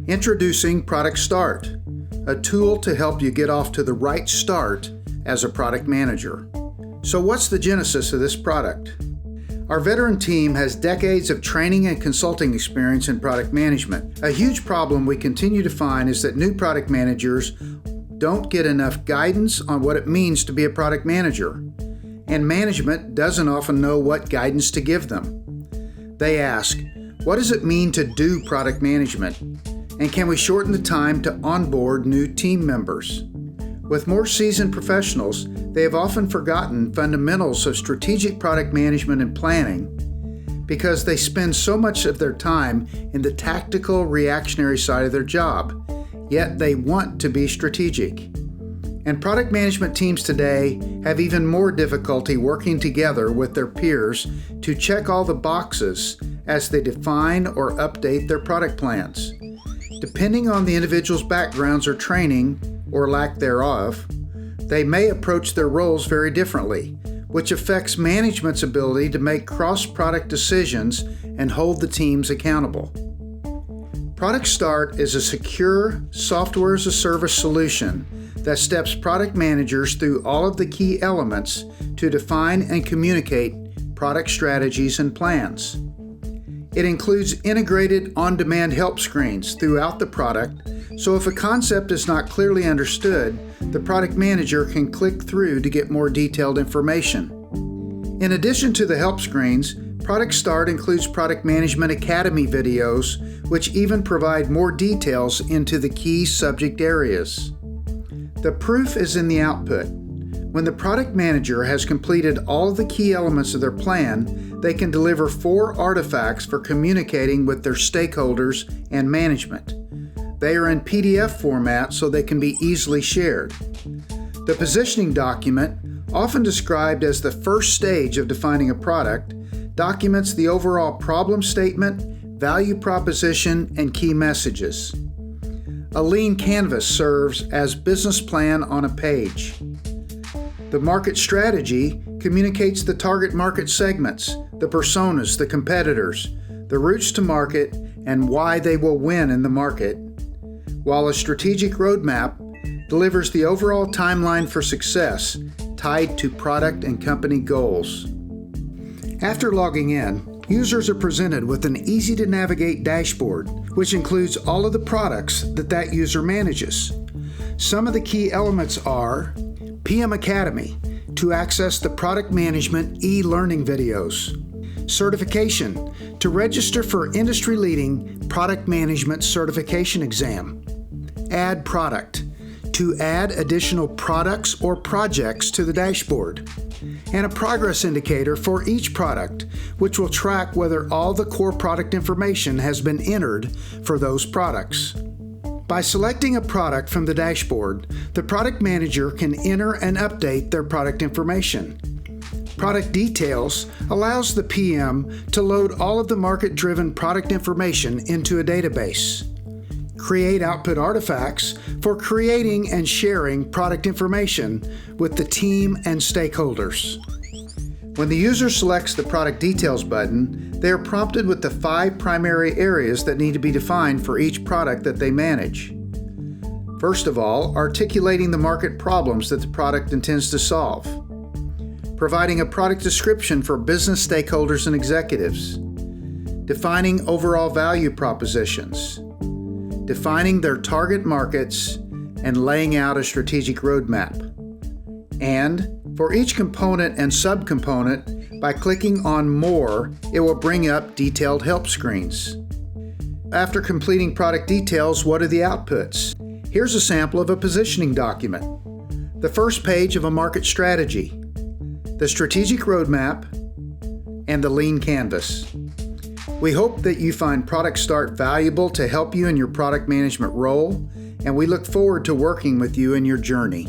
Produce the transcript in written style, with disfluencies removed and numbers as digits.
Introducing ProductStart, a tool to help you get off to the right start as a product manager. So what's the genesis of this product? Our veteran team has decades of training and consulting experience in product management. A huge problem we continue to find is that new product managers don't get enough guidance on what it means to be a product manager, and management doesn't often know what guidance to give them. They ask, what does it mean to do product management? And can we shorten the time to onboard new team members? With more seasoned professionals, they have often forgotten fundamentals of strategic product management and planning because they spend so much of their time in the tactical, reactionary side of their job, yet they want to be strategic. And product management teams today have even more difficulty working together with their peers to check all the boxes as they define or update their product plans. Depending on the individual's backgrounds or training, or lack thereof, they may approach their roles very differently, which affects management's ability to make cross-product decisions and hold the teams accountable. ProductStart is a secure software-as-a-service solution that steps product managers through all of the key elements to define and communicate product strategies and plans. It includes integrated on-demand help screens throughout the product, so if a concept is not clearly understood, the product manager can click through to get more detailed information. In addition to the help screens, ProductStart includes Product Management Academy videos, which even provide more details into the key subject areas. The proof is in the output. When the product manager has completed all of the key elements of their plan, they can deliver 4 artifacts for communicating with their stakeholders and management. They are in PDF format so they can be easily shared. The positioning document, often described as the first stage of defining a product, documents the overall problem statement, value proposition, and key messages. A lean canvas serves as business plan on a page. The market strategy communicates the target market segments, the personas, the competitors, the routes to market, and why they will win in the market, while a strategic roadmap delivers the overall timeline for success tied to product and company goals. After logging in, users are presented with an easy-to-navigate dashboard, which includes all of the products that user manages. Some of the key elements are PM Academy to access the product management e-learning videos, certification to register for industry-leading product management certification exam, add product to add additional products or projects to the dashboard, and a progress indicator for each product, which will track whether all the core product information has been entered for those products. By selecting a product from the dashboard, the product manager can enter and update their product information. Product Details allows the PM to load all of the market-driven product information into a database. Create Output Artifacts for creating and sharing product information with the team and stakeholders. When the user selects the Product Details button, they are prompted with the 5 primary areas that need to be defined for each product that they manage. First of all, articulating the market problems that the product intends to solve. Providing a product description for business stakeholders and executives. Defining overall value propositions. Defining their target markets and laying out a strategic roadmap. And for each component and subcomponent, by clicking on More, it will bring up detailed help screens. After completing product details, what are the outputs? Here's a sample of a positioning document. The first page of a market strategy, the strategic roadmap, and the lean canvas. We hope that you find ProductStart valuable to help you in your product management role, and we look forward to working with you in your journey.